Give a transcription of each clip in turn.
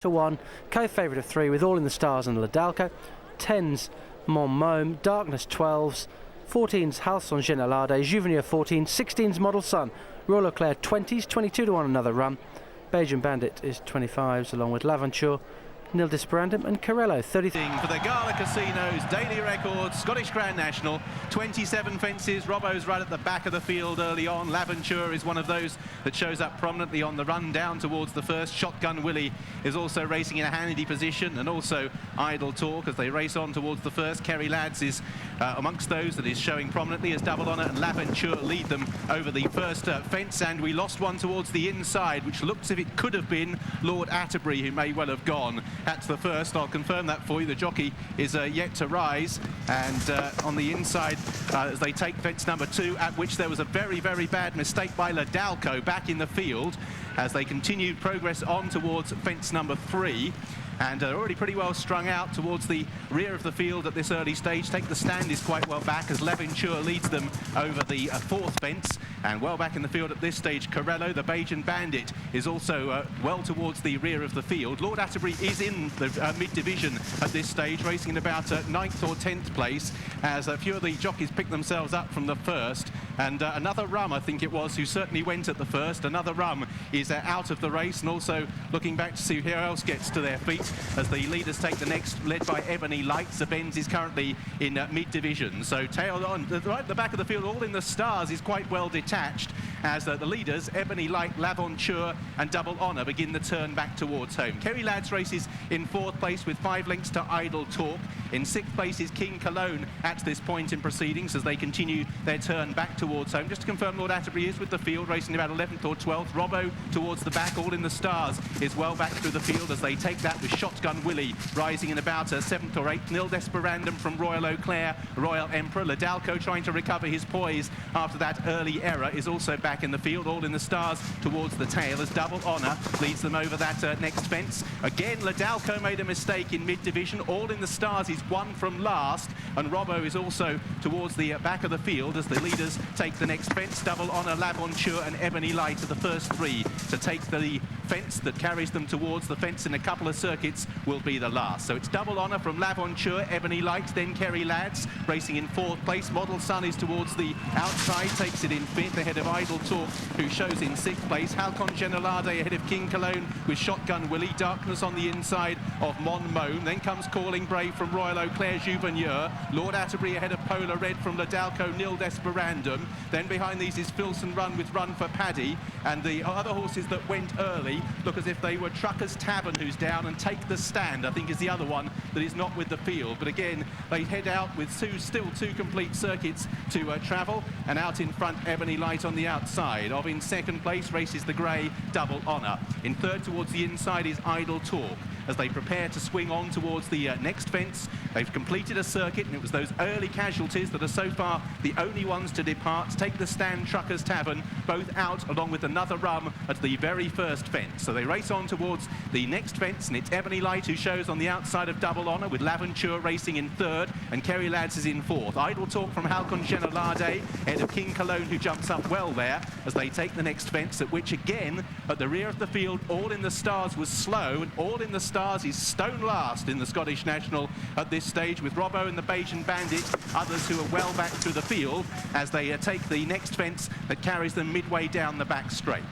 To 1, co-favourite of 3 with All in the Stars and Ladalco, 10s Mon Môme, Darkness 12s, 14s Halcyon Genelade, Juvenile 14, 16s Model Sun, Royal Leclerc 20s, 22 to 1 another run, Belgian Bandit is 25s along with L'Aventure, Nil Disparandum and Corello 33. For the Gala Casinos, daily record, Scottish Grand National, 27 fences. Robbo's right at the back of the field early on. L'Aventure is one of those that shows up prominently on the run down towards the first. Shotgun Willie is also racing in a handy position, and also Idle Talk as they race on towards the first. Kerry Lads is amongst those that is showing prominently as Double Honour and L'Aventure lead them over the first fence, and we lost one towards the inside, which looks as if it could have been Lord Atterbury, who may well have gone at the first. I'll confirm that for you. The jockey is yet to rise, and on the inside as they take fence number 2, at which there was a very, very bad mistake by Ladalco back in the field as they continued progress on towards fence number 3. And they're already pretty well strung out towards the rear of the field at this early stage. Take the Stand is quite well back as L'Aventure leads them over the 4th fence, and well back in the field at this stage Corello, the Belgian Bandit, is also well towards the rear of the field. Lord Atterbury is in the mid-division at this stage, racing in about 9th or 10th place as a few of the jockeys pick themselves up from the first, and another Rum, I think it was, who certainly went at the first. Another Rum is out of the race, and also looking back to see who else gets to their feet as the leaders take the next, led by Ebony Light. Benz is currently in mid-division, so tailed on right at the back of the field. All in the Stars is quite well detached as the leaders, Ebony Light, L'Aventure and Double Honour, begin the turn back towards home. Kerry Lads races in 4th place with 5 lengths to Idle Talk. In 6th place is King Cologne at this point in proceedings as they continue their turn back towards home. Just to confirm, Lord Atterbury is with the field, racing about 11th or 12th. Robbo towards the back. All in the Stars is well back through the field as they take that with Shotgun Willie rising in about 7th or 8th. Nil Desperandum from Royal Leclerc, Royal Emperor. Ladalco trying to recover his poise after that early error is also back in the field. All in the Stars towards the tail as Double Honour leads them over that next fence. Again, Ladalco made a mistake in mid-division. All in the Stars is one from last, and Robbo is also towards the back of the field as the leaders take the next fence. Double Honour, L'Aventure and Ebony Light are the first 3 to take the fence that carries them towards the fence in a couple of circuits will be the last. So it's Double Honour from L'Aventure, Ebony Light, then Kerry Lads racing in 4th place. Model Sun is towards the outside, takes it in 5th ahead of Idle Talk, who shows in 6th place. Halcyon Genelade ahead of King Cologne with Shotgun Willie. Darkness on the inside of Mon Môme. Then comes Calling Brave from Royal Leclerc, Juvenile. Lord Atterbury ahead of Polar Red from Ladalco, Nil Desperandum. Then behind these is Filson Run with Run for Paddy, and the other horses that went early look as if they were Trucker's Tavern, who's down, and Take the Stand, I think, is the other one that is not with the field. But again, they head out with still two complete circuits to travel, and out in front Ebony Light on the outside. Of in 2nd place races the grey Double Honour. In 3rd towards the inside is Idle Talk as they prepare to swing on towards the next fence. They've completed a circuit, and it was those early casualties that are so far the only ones to depart. Take the Stand, Trucker's Tavern, both out along with another Rum at the very first fence. So they race on towards the next fence, and it's Ebony Light who shows on the outside of Double Honour with L'Aventure racing in 3rd and Kerry Lads is in 4th. Idle Talk from Halcyon Genelade ahead of King Cologne, who jumps up well there as they take the next fence, at which again at the rear of the field All in the Stars was slow, and All in the Stars is stone last in the Scottish National at this stage, with Robbo and the Belgian Bandit, others who are well back through the field as they take the next fence that carries them midway down the back straight.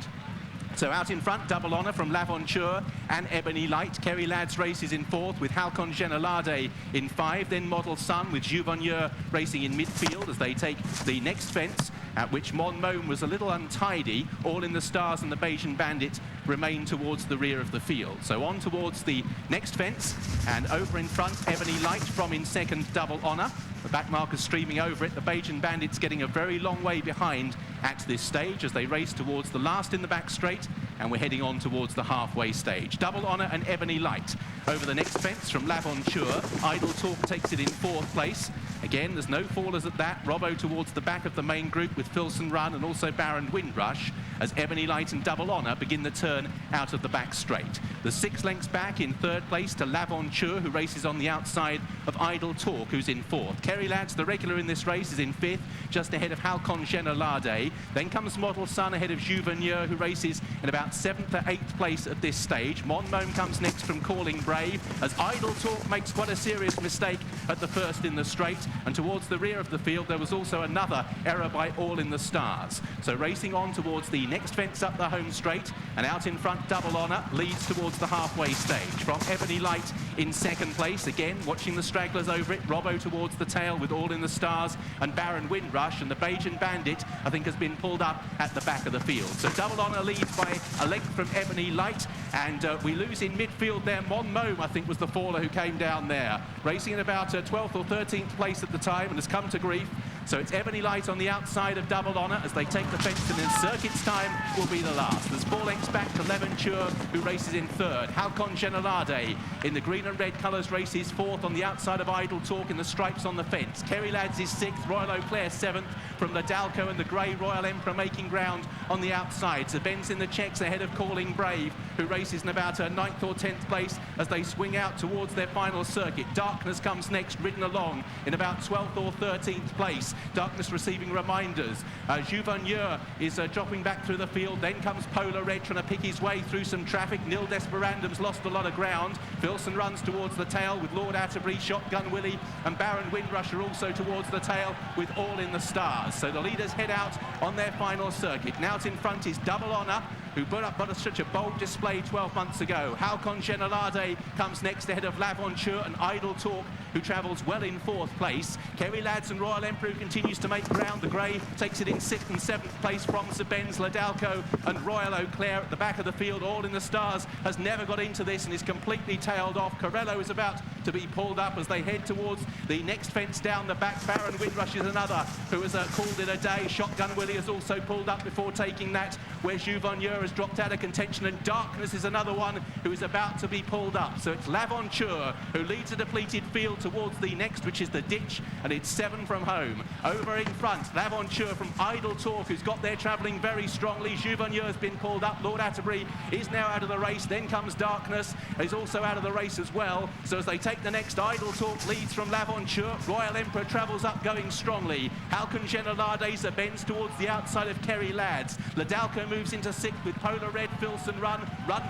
So out in front, Double Honour from L'Aventure and Ebony Light. Kerry Lads races in 4th with Halcyon Genelade in 5. Then Model Sun with Juvenile racing in midfield as they take the next fence, at which Mon Môme was a little untidy. All in the Stars and the Belgian Bandit remain towards the rear of the field. So on towards the next fence, and over in front, Ebony Light from in 2nd, Double Honour. The back markers streaming over it. The Belgian Bandits getting a very long way behind at this stage as they race towards the last in the back straight, and we're heading on towards the halfway stage. Double Honour and Ebony Light over the next fence from L'Aventure. Idle Talk takes it in 4th place. Again, there's no fallers at that. Robbo towards the back of the main group with Filson Run and also Baron Windrush as Ebony Light and Double Honour begin the turn out of the back straight. The 6 lengths back in 3rd place to L'Aventure, who races on the outside of Idle Talk, who's in 4th. Kerry Lads, the regular in this race, is in 5th, just ahead of Halcyon Genelade. Then comes Model Sun ahead of Juvenile, who races in about about 7th to 8th place at this stage. Monmouth comes next from Calling Brave, as Idle Talk makes quite a serious mistake at the first in the straight, and towards the rear of the field there was also another error by All in the Stars. So racing on towards the next fence up the home straight, and out in front Double Honour leads towards the halfway stage. From Ebony Light in second place, again watching the stragglers over it. Robbo towards the tail with All in the Stars and Baron Windrush, and the Bajan Bandit I think has been pulled up at the back of the field. So Double Honour leads by a length from Ebony Light, and we lose in midfield there. Monmouth I think was the faller who came down there, racing in about 12th or 13th place at the time and has come to grief. So it's Ebony Light on the outside of Double Honour as they take the fence, and then Circuit's time will be the last. There's 4 lengths back to Leventure, who races in third. Halcon Generalade in the green and red colours races fourth on the outside of Idle Talk in the stripes on the fence. Kerry Lads is sixth, Royal Eau Claire seventh from Ladalco and the grey Royal Emperor making ground on the outside. So Ben's in the checks ahead of Calling Brave, who races in about 9th or 10th place as they swing out towards their final circuit. Darkness comes next, ridden along in about 12th or 13th place. Darkness receiving reminders. Llewellyn is dropping back through the field. Then comes Polar Red trying to pick his way through some traffic. Nil Desperandum's lost a lot of ground. Filson runs towards the tail with Lord Atterbury, Shotgun Willie and Baron Windrush are also towards the tail with All in the Stars. So the leaders head out on their final circuit. Now out in front is Double Honour, who put up such a bold display 12 months ago. Halcon Generalade comes next ahead of L'Aventure and Idle Talk, who travels well in 4th place. Kerry Lads and Royal Emperor, who continues to make ground. The grey takes it in 6th and 7th place from Sir Ben's, Ladalco and Royal Eau Claire at the back of the field. All in the Stars has never got into this and is completely tailed off. Corello is about to be pulled up as they head towards the next fence down the back. Baron Windrush is another who has called it a day. Shotgun Willie has also pulled up before taking that, where Llewellyn has dropped out of contention, and Darkness is another one who is about to be pulled up. So it's L'Aventure who leads a depleted field towards the next, which is the ditch, and it's 7 from home. Over in front, L'Aventure from Idle Talk, who's got there travelling very strongly. Llewellyn has been pulled up. Lord Atterbury is now out of the race. Then comes Darkness, is also out of the race as well. So as they take the next, Idle Talk leads from L'Aventure. Royal Emperor travels up going strongly. Halcon Generalade bends towards the outside of Kerry Lads. Ladalco moves into 6th with Polar Red. Filson Run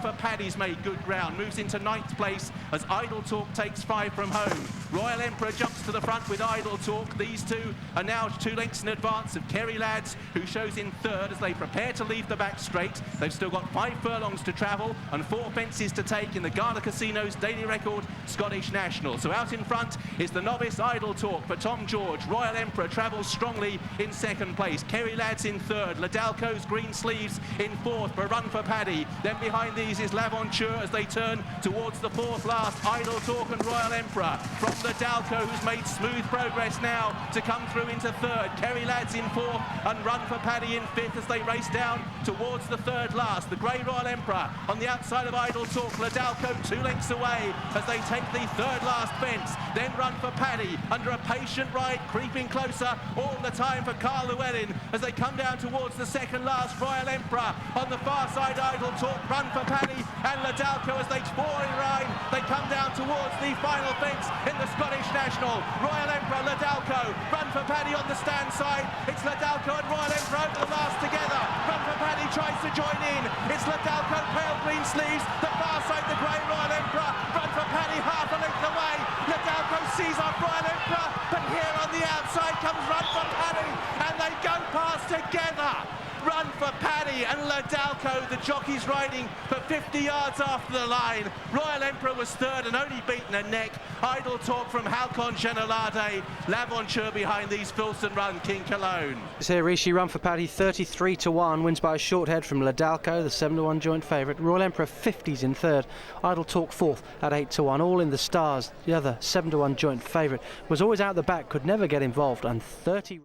for Paddy's made good ground, moves into 9th place as Idle Talk takes 5 from home. Royal Emperor jumps to the front with Idle Talk. These two are now 2 lengths in advance of Kerry Lads, who shows in 3rd as they prepare to leave the back straight. They've still got 5 furlongs to travel and 4 fences to take in the Gala Casino's daily record Scottish National. So out in front is the novice Idle Talk for Tom George. Royal Emperor travels strongly in 2nd place. Kerry Lads in 3rd. Ladalco's Green Sleeves in 4th for Run for Paddy. Then behind these is L'Aventure as they turn towards the 4th last. Idle Talk and Royal Emperor from Ladalco, who's made smooth progress now to come through into 3rd. Kerry Lads in 4th and Run for Paddy in 5th as they race down towards the 3rd last. The grey Royal Emperor on the outside of Idle Talk. Ladalco 2 lengths away as they take the 3rd last fence. Then Run for Paddy under a patient ride, creeping closer all the time for Carl Llewellyn as they come down towards the 2nd last. Royal Emperor on the far side. Idle Talk, Run for Paddy and Ladalco as they fall in line. They come down towards the final fence in the Scottish National. Royal Emperor, Ladalco, Run for Paddy on the stand side. It's Ladalco and Royal Emperor over the last together. Run for Paddy tries to join in. It's Ladalco, pale green sleeves. The far side, the grey Royal Emperor. Run for Paddy half a length away. Ladalco sees off Royal Emperor, but here on the outside comes Run for Paddy, and they go past together. Run for Paddy and Ladalco, the jockeys riding for 50 yards after the line. Royal Emperor was 3rd and only beaten a neck. Idle Talk from Halcon Generalade. L'Aventure behind these. Filson Run, King Cologne. It's here Rishi. Run for Paddy 33-1, wins by a short head from Ladalco, the 7-1 joint favourite. Royal Emperor 50s in 3rd. Idle Talk 4th at 8-1. All in the Stars, the other 7-1 joint favourite, was always out the back, could never get involved, and 30